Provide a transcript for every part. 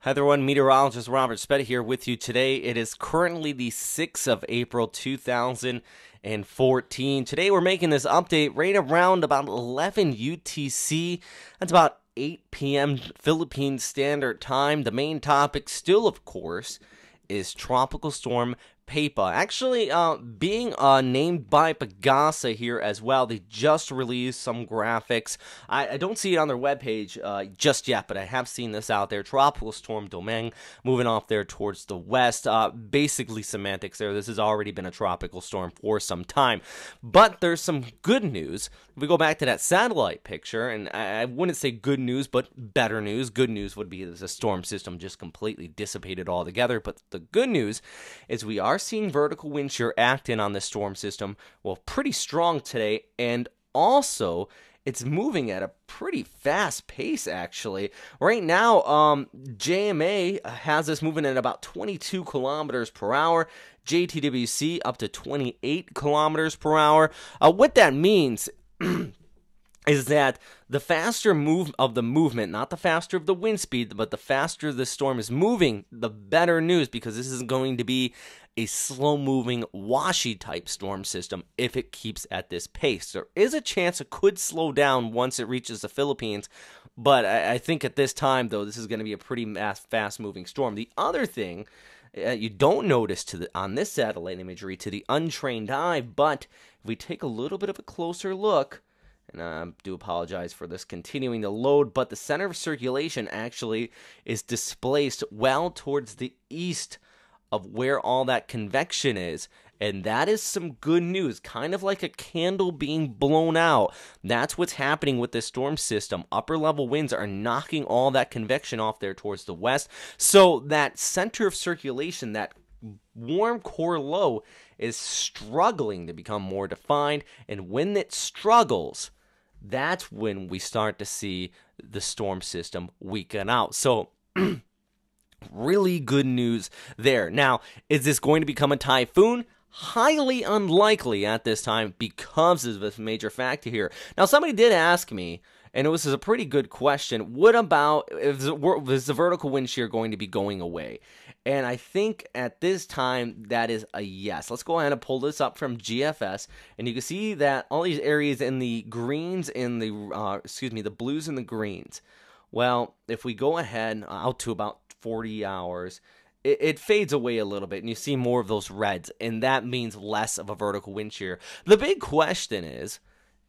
Hi everyone, meteorologist Robert Spett here with you today. It is currently the 6th of April 2014. Today we're making this update right around about 11 UTC. That's about 8 p.m. Philippine Standard Time. The main topic still, of course, is Tropical Storm Peipah. Actually, being named by Pagasa here as well. They just released some graphics. I don't see it on their webpage just yet, but I have seen this out there. Tropical Storm Domeng moving off there towards the west. Basically semantics there. This has already been a tropical storm for some time. But there's some good news. If we go back to that satellite picture, and I wouldn't say good news, but better news. Good news would be that the storm system just completely dissipated altogether. But the good news is we are seeing vertical wind shear acting on this storm system, well, pretty strong today, and also it's moving at a pretty fast pace, actually. Right now, JMA has this moving at about 22 kilometers per hour. JTWC up to 28 kilometers per hour. What that means is that the faster move of the movement, not the faster of the wind speed, but the faster the storm is moving, the better news, because this is going to be a slow-moving, washy-type storm system if it keeps at this pace. There is a chance it could slow down once it reaches the Philippines, but I think at this time, though, this is going to be a pretty fast-moving storm. The other thing you don't notice on this satellite imagery to the untrained eye, but if we take a little bit of a closer look, and I do apologize for this continuing to load, but the center of circulation actually is displaced well towards the east of where all that convection is. And that is some good news, kind of like a candle being blown out. That's what's happening with this storm system. Upper level winds are knocking all that convection off there towards the west. So that center of circulation, that warm core low, is struggling to become more defined. And when it struggles, that's when we start to see the storm system weaken out. So really good news there. Now, is this going to become a typhoon? Highly unlikely at this time because of this major factor here. Now, somebody did ask me, and it was a pretty good question, what about, is the vertical wind shear going to be going away? And I think at this time, that is a yes. Let's go ahead and pull this up from GFS, and you can see that all these areas in the greens, in the, the blues and the greens. Well, if we go ahead out to about 40 hours, it fades away a little bit, and you see more of those reds, and that means less of a vertical wind shear. The big question is,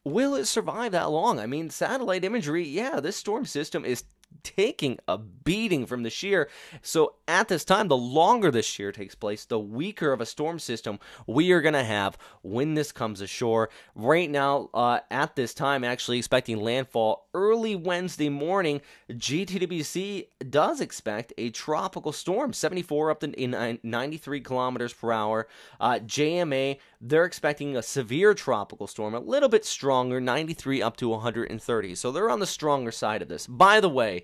will it survive that long? I mean, satellite imagery, yeah, this storm system is taking a beating from the shear. So at this time, the longer the shear takes place, the weaker of a storm system we are going to have when this comes ashore. Right now, at this time, actually expecting landfall early Wednesday morning. GTWC does expect a tropical storm, 74 up to 93 kilometers per hour. JMA, they're expecting a severe tropical storm, a little bit stronger, 93 up to 130. So they're on the stronger side of this. By the way,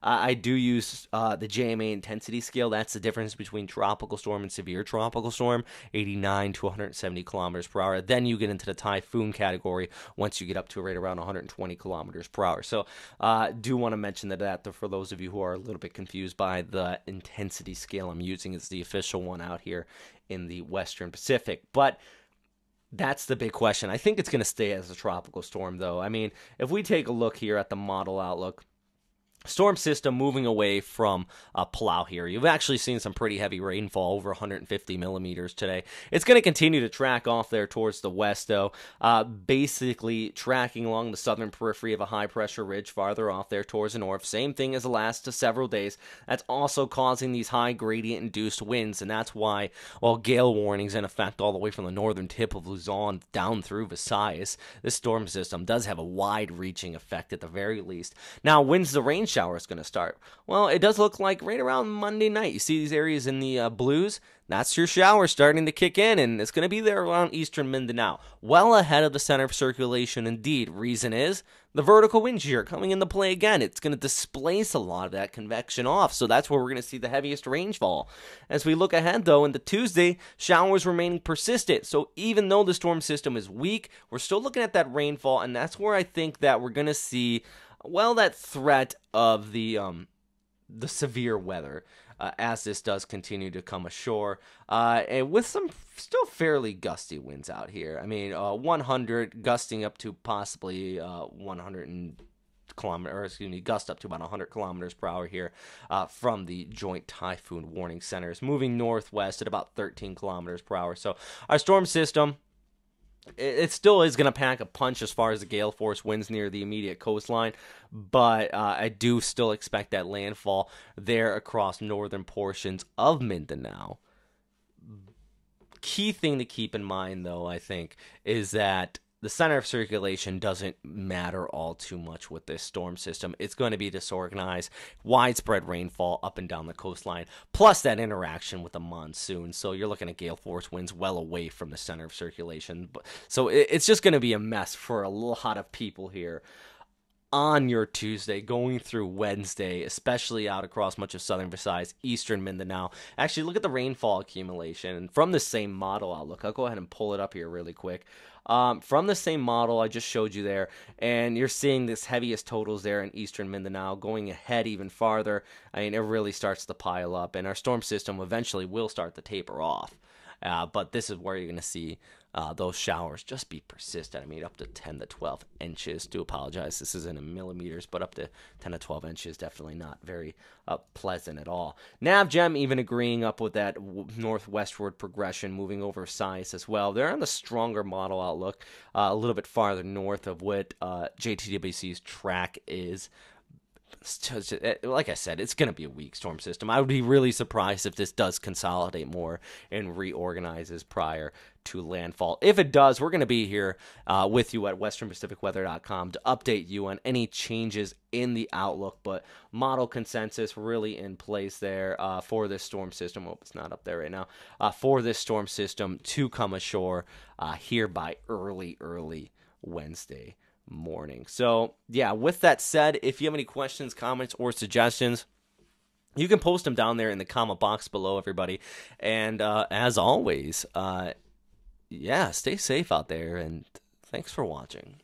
I do use the JMA intensity scale. That's the difference between tropical storm and severe tropical storm, 89 to 170 kilometers per hour. Then you get into the typhoon category once you get up to right around 120 kilometers per hour. So do want to mention that for those of you who are a little bit confused by the intensity scale I'm using. It's the official one out here in the Western Pacific. But that's the big question. I think it's going to stay as a tropical storm, though. I mean, if we take a look here at the model outlook, storm system moving away from Palau here. You've actually seen some pretty heavy rainfall, over 150 millimeters today. It's going to continue to track off there towards the west, though, basically tracking along the southern periphery of a high-pressure ridge farther off there towards the north. Same thing as the last several days. That's also causing these high gradient-induced winds, and that's why, well, gale warnings in effect all the way from the northern tip of Luzon down through Visayas. This storm system does have a wide-reaching effect at the very least. Now, when's the rain shower is going to start? Well, it does look like right around Monday night. You see these areas in the blues? That's your shower starting to kick in, and it's going to be there around eastern Mindanao. Well ahead of the center of circulation indeed. Reason is the vertical wind shear coming into play again. It's going to displace a lot of that convection off, so that's where we're going to see the heaviest rainfall. As we look ahead, though, into Tuesday, showers remaining persistent. So even though the storm system is weak, we're still looking at that rainfall, and that's where I think that we're going to see, well, that threat of the the severe weather as this does continue to come ashore, and with some still fairly gusty winds out here. I mean, 100 gusting up to possibly 100 gust up to about 100 kilometers per hour here from the Joint Typhoon Warning Centers, moving northwest at about 13 kilometers per hour. So our storm system, it still is going to pack a punch as far as the gale force winds near the immediate coastline, but I do still expect that landfall there across northern portions of Mindanao. Key thing to keep in mind, though, I think, is that the center of circulation doesn't matter all too much with this storm system. It's going to be disorganized, widespread rainfall up and down the coastline, plus that interaction with the monsoon. So you're looking at gale force winds well away from the center of circulation. So it's just going to be a mess for a lot of people here on your Tuesday, going through Wednesday, especially out across much of southern Visayas, eastern Mindanao. Actually, look at the rainfall accumulation from the same model outlook. I'll go ahead and pull it up here really quick. From the same model I just showed you there, and you're seeing this heaviest totals there in eastern Mindanao. Going ahead even farther, I mean, it really starts to pile up, and our storm system eventually will start to taper off. But this is where you're going to see those showers just be persistent. I mean, up to 10 to 12 inches. Do apologize, this isn't in millimeters, but up to 10 to 12 inches, definitely not very pleasant at all. NavGem even agreeing up with that northwestward progression, moving over Visayas as well. They're on the stronger model outlook, a little bit farther north of what JTWC's track is. Like I said, it's going to be a weak storm system. I would be really surprised if this does consolidate more and reorganizes prior to landfall. If it does, we're going to be here with you at westernpacificweather.com to update you on any changes in the outlook. But model consensus really in place there for this storm system. Oh, it's not up there right now. For this storm system to come ashore here by early Wednesday morning. So yeah, with that said, if you have any questions, comments, or suggestions, you can post them down there in the comment box below, everybody. And as always, yeah, stay safe out there, and thanks for watching.